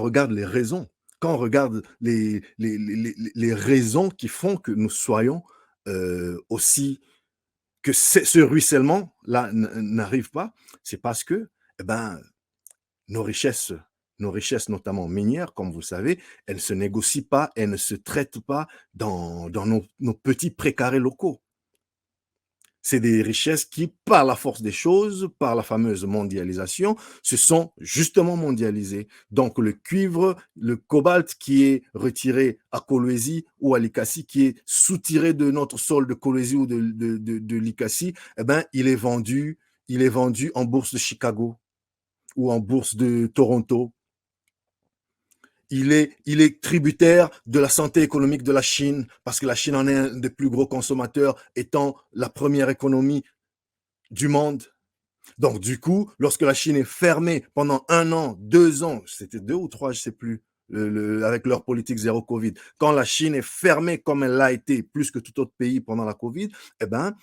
regarde les raisons, quand on regarde les raisons qui font que nous soyons aussi, que ce ruissellement-là n'arrive pas, c'est parce que, eh ben, nos richesses, nos richesses notamment minières, comme vous le savez, elles ne se négocient pas, elles ne se traitent pas dans nos petits précarés locaux. C'est des richesses qui, par la force des choses, par la fameuse mondialisation, se sont justement mondialisées. Donc le cuivre, le cobalt qui est retiré à Kolwezi ou à Likasi, qui est soutiré de notre sol de Kolwezi ou de Likasi, eh ben, il est vendu en bourse de Chicago ou en bourse de Toronto. Il est tributaire de la santé économique de la Chine, parce que la Chine en est un des plus gros consommateurs, étant la première économie du monde. Donc, du coup, lorsque la Chine est fermée pendant 1 an, 2 ans, c'était 2 ou 3, je ne sais plus, avec leur politique zéro Covid, quand la Chine est fermée comme elle l'a été, plus que tout autre pays pendant la Covid, eh ben,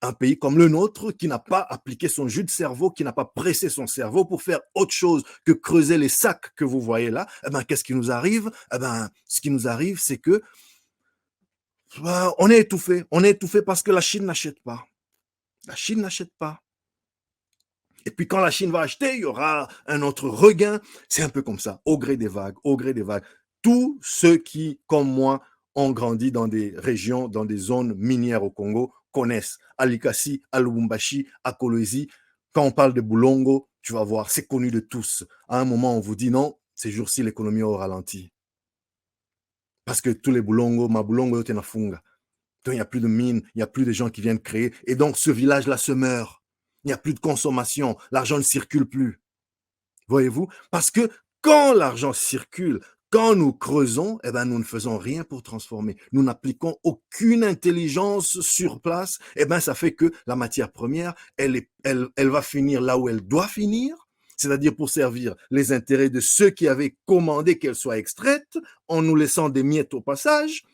un pays comme le nôtre qui n'a pas appliqué son jus de cerveau, qui n'a pas pressé son cerveau pour faire autre chose que creuser les sacs que vous voyez là, eh ben, qu'est-ce qui nous arrive? Eh ben, ce qui nous arrive, c'est que on est étouffé. On est étouffé parce que la Chine n'achète pas. La Chine n'achète pas. Et puis quand la Chine va acheter, il y aura un autre regain. C'est un peu comme ça, au gré des vagues, au gré des vagues. Tous ceux qui, comme moi, ont grandi dans des régions, dans des zones minières au Congo, connaissent. À Likasi, à Lubumbashi, à Kolwezi. Quand on parle de Boulongo, tu vas voir, c'est connu de tous. À un moment, on vous dit non, ces jours-ci, l'économie est au ralenti. Parce que tous les Boulongo, ma Boulongo, t'es na funga. Donc, il n'y a plus de mines, il n'y a plus de gens qui viennent créer. Et donc, ce village-là se meurt. Il n'y a plus de consommation. L'argent ne circule plus. Voyez-vous? Parce que quand l'argent circule, quand nous creusons, eh ben, nous ne faisons rien pour transformer. Nous n'appliquons aucune intelligence sur place. Eh ben, ça fait que la matière première, elle va finir là où elle doit finir, c'est-à-dire pour servir les intérêts de ceux qui avaient commandé qu'elle soit extraite, en nous laissant des miettes au passage.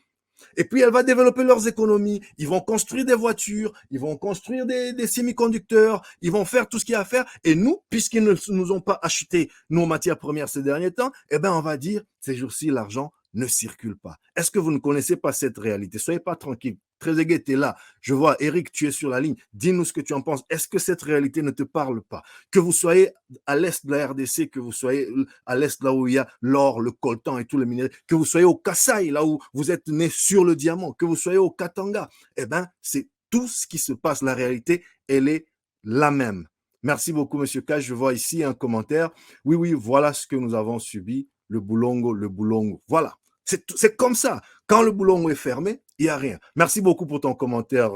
Et puis, elle va développer leurs économies. Ils vont construire des voitures, ils vont construire des semi-conducteurs, ils vont faire tout ce qu'il y a à faire. Et nous, puisqu'ils ne nous ont pas acheté nos matières premières ces derniers temps, eh ben, on va dire, ces jours-ci, l'argent ne circule pas. Est-ce que vous ne connaissez pas cette réalité? Soyez pas tranquille. Trezeguet, tu es là. Je vois, Eric, tu es sur la ligne. Dis-nous ce que tu en penses. Est-ce que cette réalité ne te parle pas? Que vous soyez à l'est de la RDC, que vous soyez à l'est là où il y a l'or, le coltan et tous les minéraux, que vous soyez au Kasaï, là où vous êtes né sur le diamant, que vous soyez au Katanga, eh ben, c'est tout ce qui se passe. La réalité, elle est la même. Merci beaucoup, Monsieur K. Je vois ici un commentaire. Oui, oui, voilà ce que nous avons subi. Le boulongo, le boulongo. Voilà. C'est comme ça. Quand le boulongo est fermé, il n'y a rien. Merci beaucoup pour ton commentaire,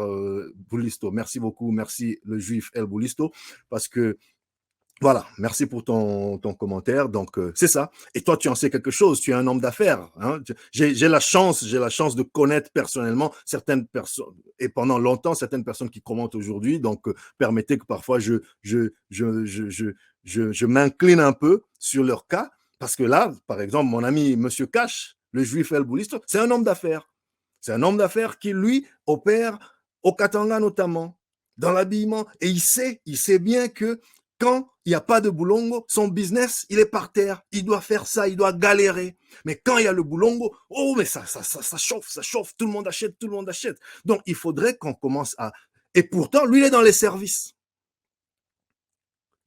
Boulisto. Merci beaucoup. Merci, le juif El Boulisto, parce que voilà, merci pour ton commentaire. Donc, c'est ça. Et toi, tu en sais quelque chose. Tu es un homme d'affaires. Hein? J'ai la chance de connaître personnellement certaines personnes, et pendant longtemps, certaines personnes qui commentent aujourd'hui. Donc, permettez que parfois, je m'incline un peu sur leur cas. Parce que là, par exemple, mon ami Monsieur Cash, le juif El Boulisto, c'est un homme d'affaires. C'est un homme d'affaires qui, lui, opère au Katanga notamment, dans l'habillement. Et il sait bien que quand il n'y a pas de boulongo, son business, il est par terre. Il doit faire ça, il doit galérer. Mais quand il y a le boulongo, oh, mais ça chauffe, tout le monde achète, tout le monde achète. Donc, il faudrait qu'on commence à... Et pourtant, lui, il est dans les services.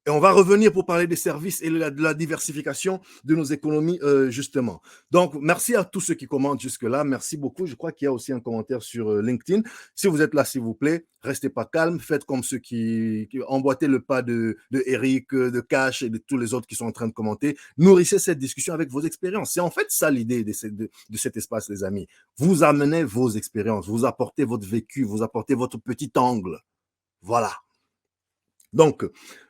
Et on va revenir pour parler des services et de la diversification de nos économies, justement. Donc, merci à tous ceux qui commentent jusque-là. Merci beaucoup. Je crois qu'il y a aussi un commentaire sur LinkedIn. Si vous êtes là, s'il vous plaît, restez pas calme. Faites comme ceux qui emboîtez le pas de Eric, de Cash et de tous les autres qui sont en train de commenter. Nourrissez cette discussion avec vos expériences. C'est en fait ça l'idée de cet espace, les amis. Vous amenez vos expériences, vous apportez votre vécu, vous apportez votre petit angle. Voilà. Donc,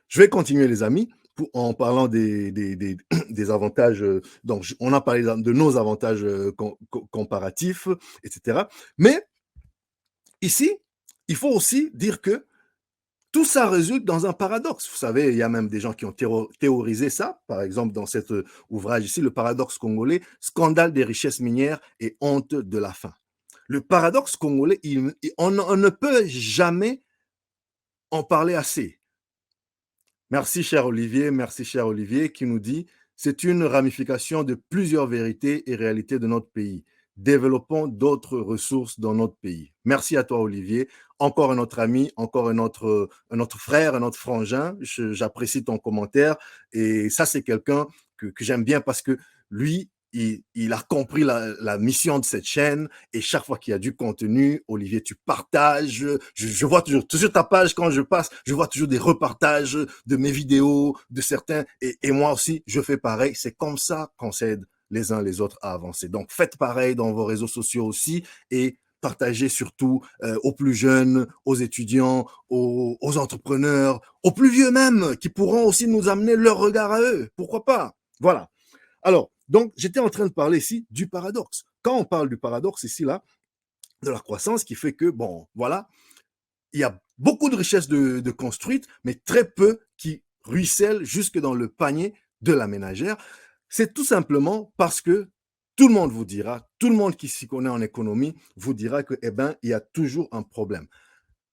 je vais continuer, les amis, en parlant des avantages. Donc, on a parlé de nos avantages comparatifs, etc. Mais ici, il faut aussi dire que tout ça résulte dans un paradoxe. Vous savez, il y a même des gens qui ont théorisé ça. Par exemple, dans cet ouvrage ici, Le paradoxe congolais, scandale des richesses minières et honte de la faim. Le paradoxe congolais, on ne peut jamais en parler assez. Merci, cher Olivier, qui nous dit c'est une ramification de plusieurs vérités et réalités de notre pays. Développons d'autres ressources dans notre pays. Merci à toi, Olivier. Encore un autre ami, encore un autre frère, un autre frangin. J'apprécie ton commentaire. Et ça, c'est quelqu'un que j'aime bien parce que lui, il a compris la mission de cette chaîne et chaque fois qu'il y a du contenu, Olivier, tu partages. Je vois toujours sur ta page quand je passe, je vois toujours des repartages de mes vidéos, de certains et moi aussi, je fais pareil. C'est comme ça qu'on s'aide les uns les autres à avancer. Donc, faites pareil dans vos réseaux sociaux aussi et partagez surtout aux plus jeunes, aux étudiants, aux entrepreneurs, aux plus vieux même, qui pourront aussi nous amener leur regard à eux. Pourquoi pas? Voilà. Alors, donc, j'étais en train de parler ici du paradoxe. Quand on parle du paradoxe ici, là, de la croissance qui fait que, bon, voilà, il y a beaucoup de richesses de construites, mais très peu qui ruissellent jusque dans le panier de la ménagère. C'est tout simplement parce que tout le monde vous dira, tout le monde qui s'y connaît en économie vous dira que, eh ben, il y a toujours un problème.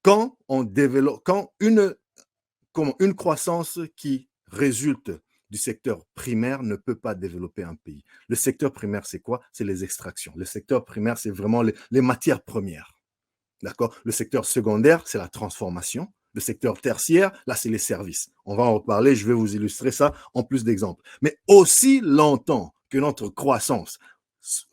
Quand on développe, quand une croissance qui résulte du secteur primaire ne peut pas développer un pays. Le secteur primaire, c'est quoi? C'est les extractions. Le secteur primaire, c'est vraiment les matières premières. D'accord? Le secteur secondaire, c'est la transformation. Le secteur tertiaire, là, c'est les services. On va en reparler, je vais vous illustrer ça en plus d'exemples. Mais aussi longtemps que notre croissance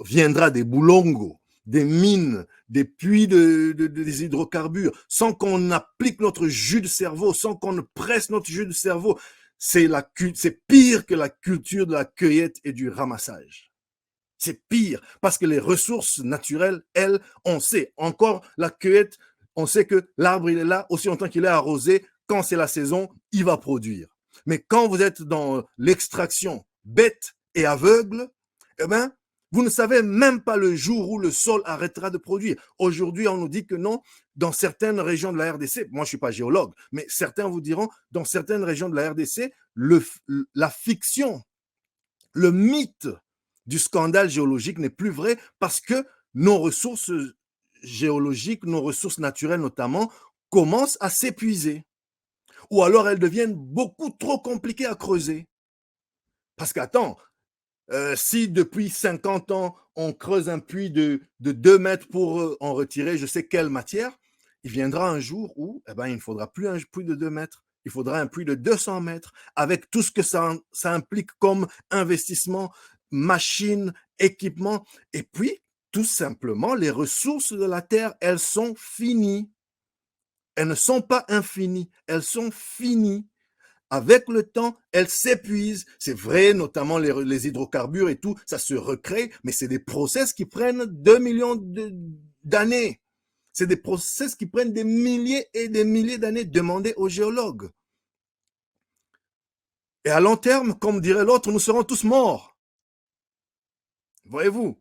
viendra des boulongos, des mines, des puits des hydrocarbures, sans qu'on applique notre jus de cerveau, sans qu'on ne presse notre jus de cerveau, c'est pire que la culture de la cueillette et du ramassage. C'est pire parce que les ressources naturelles, elles, on sait. Encore la cueillette, on sait que l'arbre, il est là aussi longtemps qu'il est arrosé. Quand c'est la saison, il va produire. Mais quand vous êtes dans l'extraction bête et aveugle, eh ben, vous ne savez même pas le jour où le sol arrêtera de produire. Aujourd'hui, on nous dit que non, dans certaines régions de la RDC, moi je ne suis pas géologue, mais certains vous diront, dans certaines régions de la RDC, la fiction, le mythe du scandale géologique n'est plus vrai parce que nos ressources géologiques, nos ressources naturelles notamment, commencent à s'épuiser. Ou alors elles deviennent beaucoup trop compliquées à creuser. Parce qu'attends, si depuis 50 ans, on creuse un puits de 2 mètres pour en retirer je sais quelle matière, il viendra un jour où eh ben, il ne faudra plus un puits de 2 mètres, il faudra un puits de 200 mètres, avec tout ce que ça implique comme investissement, machines, équipements. Et puis, tout simplement, les ressources de la Terre, elles sont finies. Elles ne sont pas infinies, elles sont finies. Avec le temps, elles s'épuisent. C'est vrai, notamment les hydrocarbures et tout, ça se recrée, mais c'est des process qui prennent 2 millions d'années. C'est des process qui prennent des milliers et des milliers d'années. Demandez aux géologues. Et à long terme, comme dirait l'autre, nous serons tous morts. Voyez-vous?